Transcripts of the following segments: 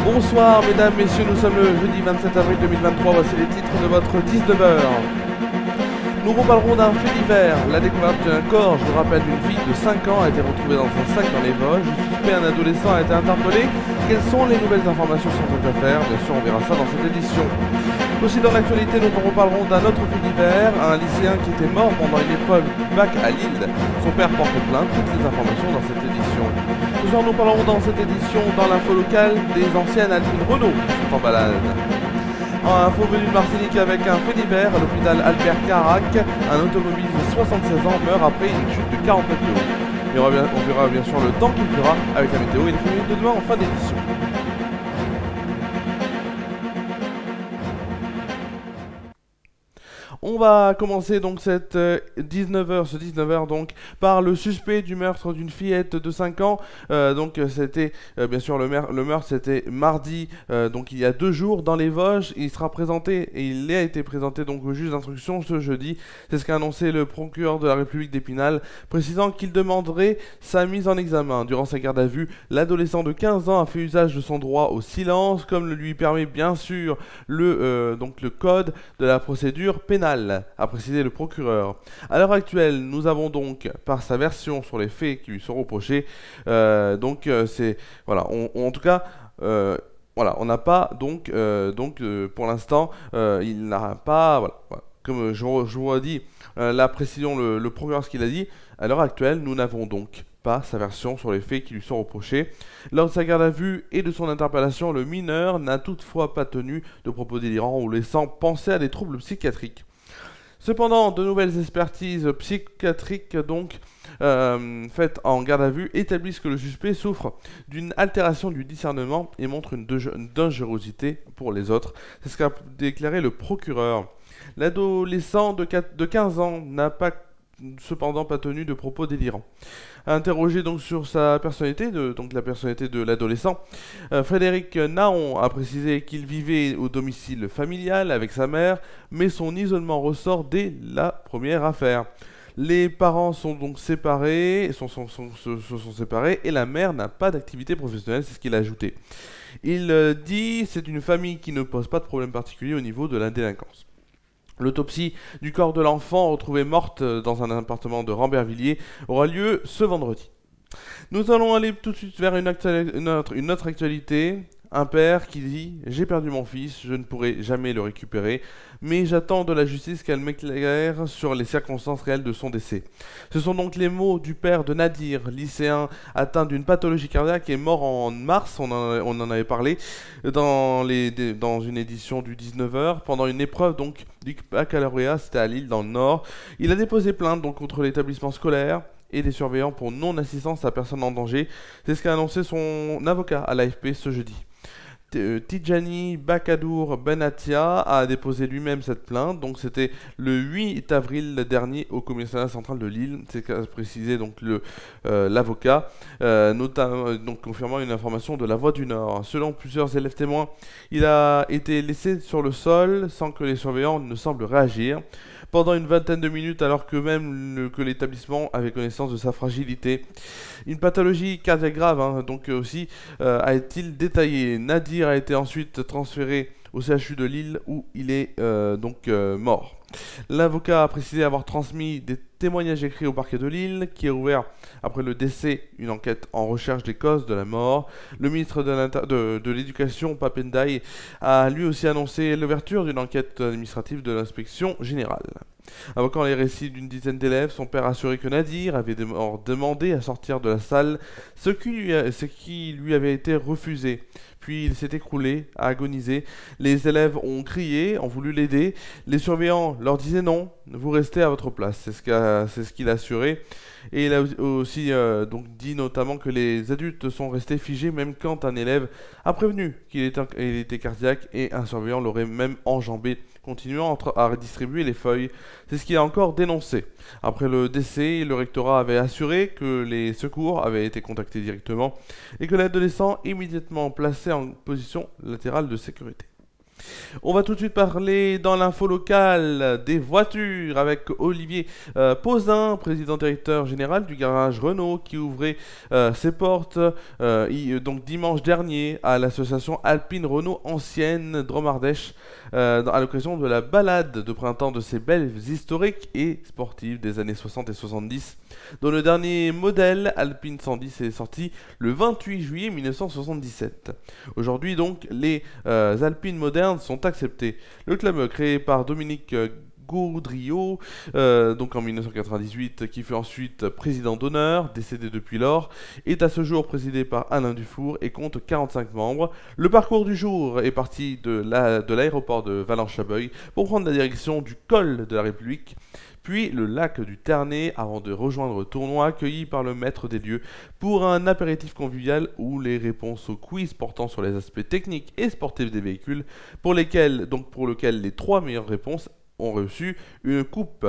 Bonsoir mesdames, messieurs, nous sommes le jeudi 27 avril 2023, voici les titres de votre 19h. Nous reparlerons d'un fait divers, la découverte d'un corps, je vous rappelle, d'une fille de 5 ans a été retrouvée dans un sac dans les Vosges, le suspect, un adolescent, a été interpellé. Quelles sont les nouvelles informations sur cette affaire? Bien sûr, on verra ça dans cette édition. Aussi dans l'actualité, nous reparlerons d'un autre fait divers, un lycéen qui était mort pendant une épreuve du bac à Lille. Son père porte plainte, toutes les informations dans cette édition. Ce soir, nous parlerons dans cette édition, dans l'info locale, des anciennes Alpine Renault qui sont en balade. En info venu de Martinique avec un fait divers, à l'hôpital Albert Carac, un automobiliste de 76 ans meurt après une chute de 40 mètres de haut. Et on verra bien sûr le temps qu'il fera avec la météo et les minutes de demain en fin d'édition. On va commencer donc cette 19h donc par le suspect du meurtre d'une fillette de 5 ans. Donc c'était bien sûr le meurtre c'était mardi, donc il y a 2 jours dans les Vosges. Il sera présenté et il a été présenté donc au juge d'instruction ce jeudi. C'est ce qu'a annoncé le procureur de la République d'Épinal, précisant qu'il demanderait sa mise en examen. Durant sa garde à vue, l'adolescent de 15 ans a fait usage de son droit au silence, comme le lui permet bien sûr le code de la procédure pénale, a précisé le procureur. À l'heure actuelle, nous avons donc, par sa version sur les faits qui lui sont reprochés, c'est voilà, en tout cas. Voilà, on n'a pas pour l'instant, il n'a pas, voilà, comme je vous ai dit, la précision, le procureur ce qu'il a dit. À l'heure actuelle, nous n'avons donc pas sa version sur les faits qui lui sont reprochés. Lors de sa garde à vue et de son interpellation, le mineur n'a toutefois pas tenu de propos délirants ou laissant penser à des troubles psychiatriques. Cependant, de nouvelles expertises psychiatriques faites en garde à vue établissent que le suspect souffre d'une altération du discernement et montre une dangerosité pour les autres. C'est ce qu'a déclaré le procureur. L'adolescent de 15 ans n'a cependant pas tenu de propos délirants. Interrogé donc sur sa personnalité, la personnalité de l'adolescent, Frédéric Naon a précisé qu'il vivait au domicile familial avec sa mère, mais son isolement ressort dès la première affaire. Les parents sont donc séparés, se sont séparés et la mère n'a pas d'activité professionnelle, c'est ce qu'il a ajouté. Il dit c'est une famille qui ne pose pas de problème particulier au niveau de la délinquance. L'autopsie du corps de l'enfant retrouvée morte dans un appartement de Rambervillers aura lieu ce vendredi. Nous allons aller tout de suite vers une autre actualité. Un père qui dit « J'ai perdu mon fils, je ne pourrai jamais le récupérer, mais j'attends de la justice qu'elle m'éclaire sur les circonstances réelles de son décès. » Ce sont donc les mots du père de Nadir, lycéen atteint d'une pathologie cardiaque et mort en mars, on en avait parlé, dans une édition du 19h, pendant une épreuve donc du baccalauréat, c'était à Lille dans le Nord. Il a déposé plainte donc contre l'établissement scolaire et des surveillants pour non-assistance à personne en danger. C'est ce qu'a annoncé son avocat à l'AFP ce jeudi. Tidjani Bakadour Benatia a déposé lui-même cette plainte, donc c'était le 8 avril dernier au commissariat central de Lille, c'est ce qu'a précisé donc l'avocat, donc confirmant une information de La Voix du Nord. Selon plusieurs élèves témoins, il a été laissé sur le sol sans que les surveillants ne semblent réagir pendant une vingtaine de minutes, alors que même que l'établissement avait connaissance de sa fragilité. Une pathologie cardiaque grave, a-t-il détaillé. Nadir a été ensuite transféré au CHU de Lille où il est mort. L'avocat a précisé avoir transmis des témoignages écrits au parquet de Lille, qui a ouvert, après le décès, une enquête en recherche des causes de la mort. Le ministre de l'Éducation, Papendaï, a lui aussi annoncé l'ouverture d'une enquête administrative de l'inspection générale. Invoquant les récits d'une dizaine d'élèves, son père a assuré que Nadir avait demandé à sortir de la salle, ce qui lui avait été refusé. Puis il s'est écroulé, a agonisé. Les élèves ont crié, ont voulu l'aider. Les surveillants leur disaient non, vous restez à votre place. C'est ce qu'il a assuré. Et il a aussi dit notamment que les adultes sont restés figés même quand un élève a prévenu qu'il était cardiaque et un surveillant l'aurait même enjambé, continuant à redistribuer les feuilles. C'est ce qu'il a encore dénoncé. Après le décès, le rectorat avait assuré que les secours avaient été contactés directement et que l'adolescent immédiatement placé en position latérale de sécurité. On va tout de suite parler dans l'info locale des voitures avec Olivier Posin, président directeur général du garage Renault, qui ouvrait ses portes donc dimanche dernier à l'association Alpine Renault Ancienne Dromardèche à l'occasion de la balade de printemps de ces belles historiques et sportives des années 60 et 70, dont le dernier modèle Alpine 110 est sorti le 28 juillet 1977. Aujourd'hui donc, les Alpines modernes sont acceptées. Le club créé par Dominique Gaudriot, donc en 1998, qui fut ensuite président d'honneur, décédé depuis lors, est à ce jour présidé par Alain Dufour et compte 45 membres. Le parcours du jour est parti de l'aéroport de Valence-Chabeuil pour prendre la direction du col de la République, puis le lac du Ternay avant de rejoindre le tournoi accueilli par le maître des lieux pour un apéritif convivial où les réponses aux quiz portant sur les aspects techniques et sportifs des véhicules, pour lequel les 3 meilleures réponses ont reçu une coupe.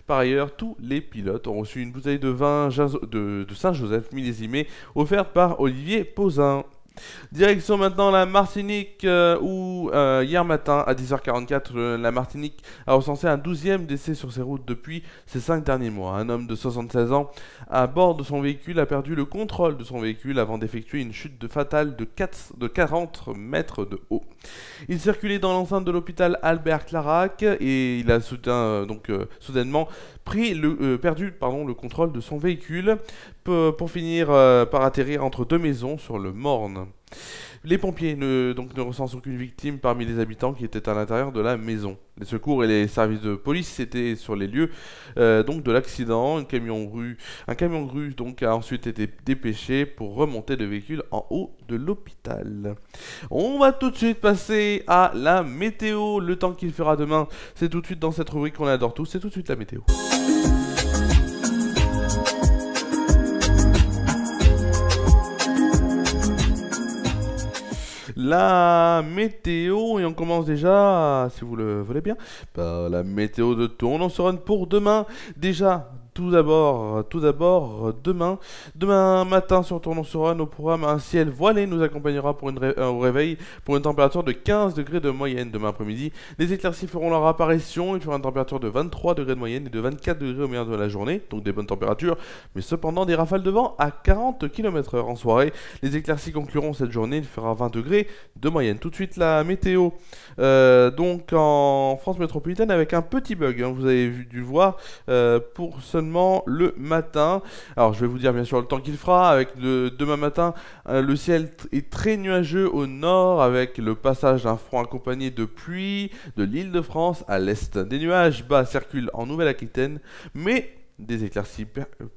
Par ailleurs, tous les pilotes ont reçu une bouteille de vin de Saint-Joseph millésimée offerte par Olivier Posin. Direction maintenant la Martinique où hier matin à 10h44 la Martinique a recensé un 12e décès sur ses routes depuis ces 5 derniers mois. Un homme de 76 ans à bord de son véhicule a perdu le contrôle de son véhicule avant d'effectuer une chute fatale de 40 mètres de haut. Il circulait dans l'enceinte de l'hôpital Albert Clarac et il a soudainement perdu le contrôle de son véhicule pour finir par atterrir entre 2 maisons sur le Morne. Les pompiers ne recensent aucune victime parmi les habitants qui étaient à l'intérieur de la maison. Les secours et les services de police étaient sur les lieux de l'accident. Un camion grue a ensuite été dépêché pour remonter le véhicule en haut de l'hôpital. On va tout de suite passer à la météo. Le temps qu'il fera demain, c'est tout de suite dans cette rubrique qu'on adore tous, c'est tout de suite la météo. La météo, et on commence déjà, si vous le voulez bien, par la météo de Tournon-sur-Rhône pour demain. Déjà, tout d'abord, demain matin sur Tournon-sur-Rhône, au programme, un ciel voilé nous accompagnera au réveil pour une température de 15 degrés de moyenne. Demain après-midi, les éclaircies feront leur apparition. Il fera une température de 23 degrés de moyenne et de 24 degrés au milieu de la journée, donc des bonnes températures, mais cependant des rafales de vent à 40 km/h en soirée. Les éclaircies concluront cette journée, il fera 20 degrés de moyenne. Tout de suite la météo, donc en France métropolitaine avec un petit bug, vous avez dû le voir, pour seulement le matin. Alors je vais vous dire bien sûr le temps qu'il fera. Avec demain matin, le ciel est très nuageux au nord avec le passage d'un front accompagné de pluie de l'Île-de-France à l'est. Des nuages bas circulent en Nouvelle-Aquitaine, mais des éclaircies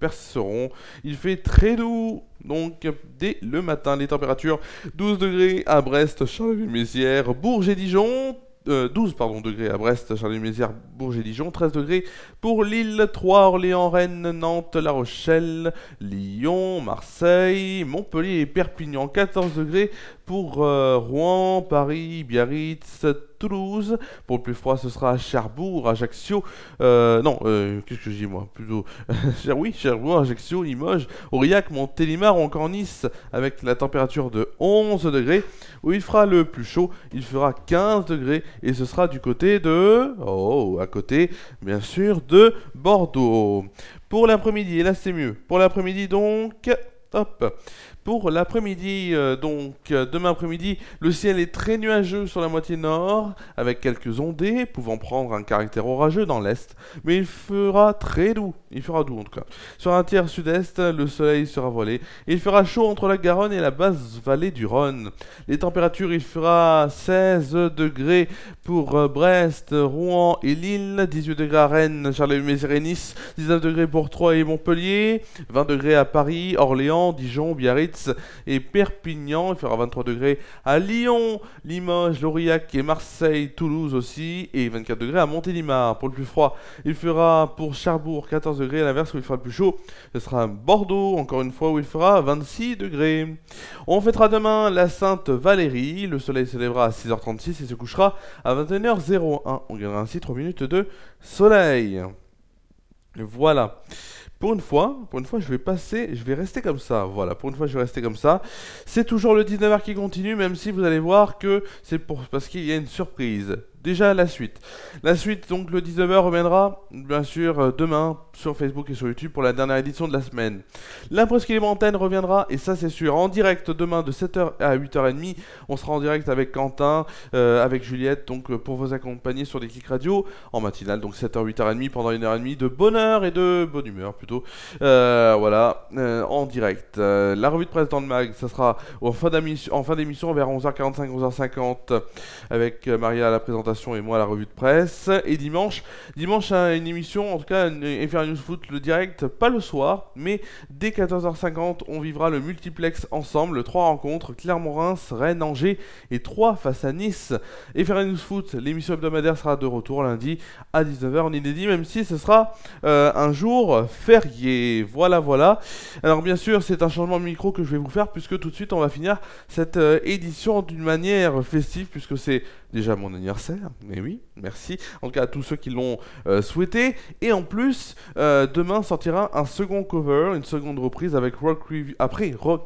perceront. Il fait très doux donc dès le matin. Les températures 12 degrés à Brest, Charleville-Mézières, Bourges et Dijon. 12 degrés à Brest, Charleville-Mézières, Bourges et Dijon, 13 degrés pour Lille, 3, Orléans, Rennes, Nantes, La Rochelle, Lyon, Marseille, Montpellier et Perpignan, 14 degrés pour Rouen, Paris, Biarritz, Toulouse. Pour le plus froid, ce sera à Cherbourg, Ajaccio, qu'est-ce que je dis moi plutôt Cherbourg, Ajaccio, Limoges, Aurillac, Montélimar ou encore Nice, avec la température de 11 degrés, où il fera le plus chaud, il fera 15 degrés, et ce sera du côté à côté, bien sûr, de Bordeaux. Pour l'après-midi, et là c'est mieux, pour l'après-midi donc, hop. Pour l'après-midi, demain après-midi, le ciel est très nuageux sur la moitié nord, avec quelques ondées, pouvant prendre un caractère orageux dans l'est, mais il fera très doux, en tout cas. Sur un tiers sud-est, le soleil sera voilé, et il fera chaud entre la Garonne et la basse vallée du Rhône. Les températures, il fera 16 degrés pour Brest, Rouen et Lille, 18 degrés à Rennes, Charleville-Mézières et Nice, 19 degrés pour Troyes et Montpellier, 20 degrés à Paris, Orléans, Dijon, Biarritz et Perpignan. Il fera 23 degrés à Lyon, Limoges, Aurillac et Marseille, Toulouse aussi, et 24 degrés à Montélimar. Pour le plus froid, il fera pour Cherbourg 14 degrés, à l'inverse où il fera le plus chaud, ce sera Bordeaux, encore une fois, où il fera 26 degrés. On fêtera demain la Sainte Valérie, le soleil se lèvera à 6h36 et se couchera à 21h01. On gagnera ainsi 3 minutes de soleil. Voilà. Pour une fois, je vais rester comme ça. Voilà, pour une fois, je vais rester comme ça. C'est toujours le 19h qui continue, même si vous allez voir que c'est parce qu'il y a une surprise. Déjà la suite. La suite, donc le 19h reviendra, bien sûr, demain sur Facebook et sur YouTube pour la dernière édition de la semaine. La presqu'île Montagne reviendra, et ça c'est sûr, en direct demain de 7h à 8h30. On sera en direct avec Quentin, avec Juliette, donc pour vous accompagner sur des clics radio en matinale, donc 7h, 8h30 pendant 1h30 de bonheur et de bonne humeur plutôt. Voilà, en direct. La revue de presse dans le mag, ça sera en fin d'émission vers 11h45, 11h50 avec Maria à la présentation et moi à la revue de presse. Et dimanche une émission, en tout cas FR News Foot, le direct, pas le soir, mais dès 14h50, on vivra le multiplex ensemble, 3 rencontres, Clermont-Reims, Rennes, Angers et 3 face à Nice. FR News Foot, l'émission hebdomadaire sera de retour lundi à 19h en inédit, même si ce sera un jour férié. Voilà. Alors bien sûr, c'est un changement de micro que je vais vous faire, puisque tout de suite on va finir cette édition d'une manière festive, puisque c'est déjà mon anniversaire. Mais oui, merci en tout cas à tous ceux qui l'ont souhaité. Et en plus, demain sortira un second cover, une seconde reprise avec Rock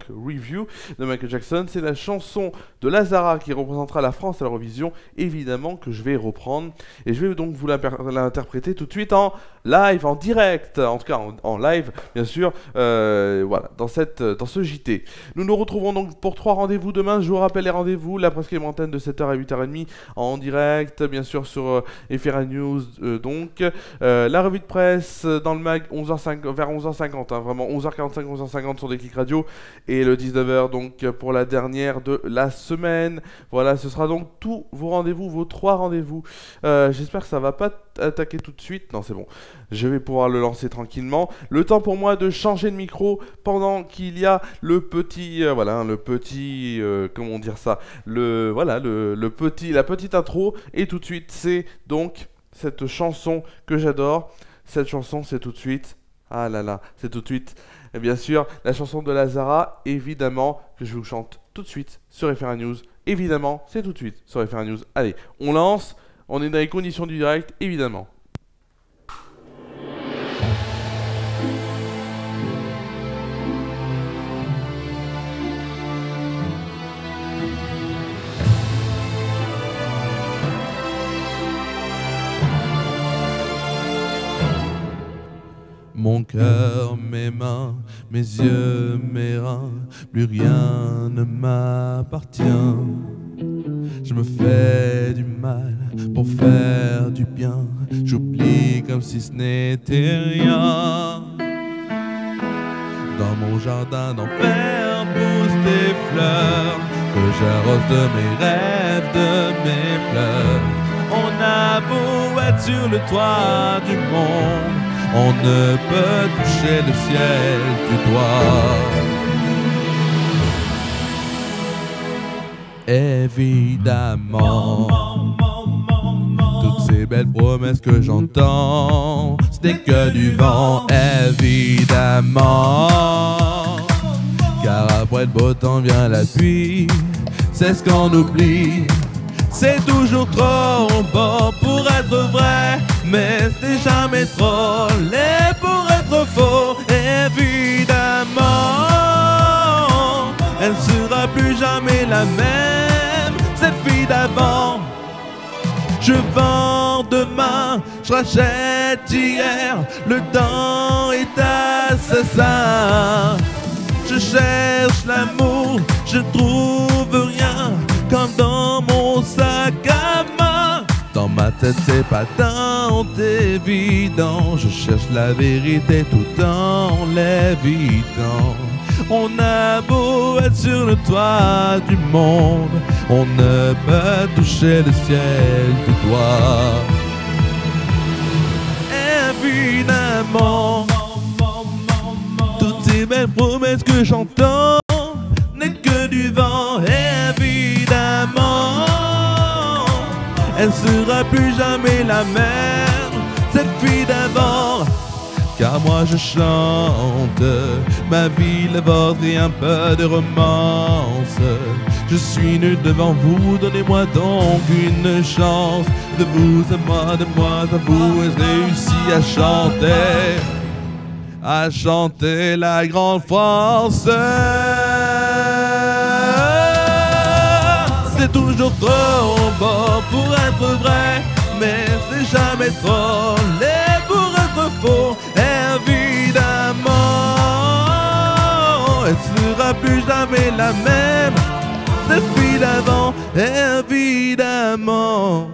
Review de Michael Jackson. C'est la chanson de Lazara qui représentera la France à l'Eurovision, évidemment, que je vais reprendre. Et je vais donc vous l'interpréter tout de suite en live, en direct, en tout cas en live, bien sûr, voilà, dans ce JT. Nous nous retrouvons donc pour 3 rendez-vous demain. Je vous rappelle les rendez-vous, la presqu'île Montagne de 7h à 8h30 en direct, bien sûr, sur FR News, donc. La revue de presse dans le mag, vers 11h50, hein, vraiment 11h45, 11h50 sur des clics radio. Et le 19h, donc, pour la dernière de la semaine. Voilà, ce sera donc tous vos rendez-vous, vos 3 rendez-vous. J'espère que ça va pas attaquer tout de suite. Non, c'est bon. Je vais pouvoir le lancer tranquillement. Le temps pour moi de changer de micro pendant qu'il y a le petit, comment dire ça, la petite intro. Et tout de suite, c'est donc cette chanson que j'adore. Cette chanson, c'est tout de suite. Ah là là, c'est tout de suite. Et bien sûr, la chanson de Lazara, évidemment, que je vous chante tout de suite sur FR News. Évidemment, c'est tout de suite sur FR News. Allez, on lance. On est dans les conditions du direct, évidemment. Mon cœur, mes mains, mes yeux, mes reins, plus rien ne m'appartient. Je me fais du mal pour faire du bien. J'oublie comme si ce n'était rien. Dans mon jardin d'enfer poussent des fleurs que j'arrose de mes rêves, de mes pleurs. On a beau être sur le toit du monde, on ne peut toucher le ciel du doigt. Évidemment, toutes ces belles promesses que j'entends, ce n'est que du vent, évidemment. Car après le beau temps vient la pluie, c'est ce qu'on oublie. C'est toujours trop beau pour être vrai, mais c'est jamais trop laid pour être faux. Évidemment, elle sera plus jamais la même, cette fille d'avant. Je vends demain, je rachète hier, le temps est assassin. Je cherche l'amour, je trouve rien, comme dans mon sac à main. Dans ma tête c'est pas tant évident, je cherche la vérité tout en l'évitant. On a beau être sur le toit du monde, on ne peut toucher le ciel du doigt. Évidemment, toutes ces belles promesses que j'entends n'est que du vent, évidemment. Elle sera plus jamais la même, cette fille d'avant. Car moi je chante ma vie, la vôtre et un peu de romance. Je suis nu devant vous, donnez-moi donc une chance. De vous à moi, de moi à vous, ai réussi à chanter. à chanter la grande France. C'est toujours trop beau pour être vrai, mais c'est jamais trop laid pour être faux. Évidemment, elle sera plus jamais la même, cette fille d'avant, évidemment.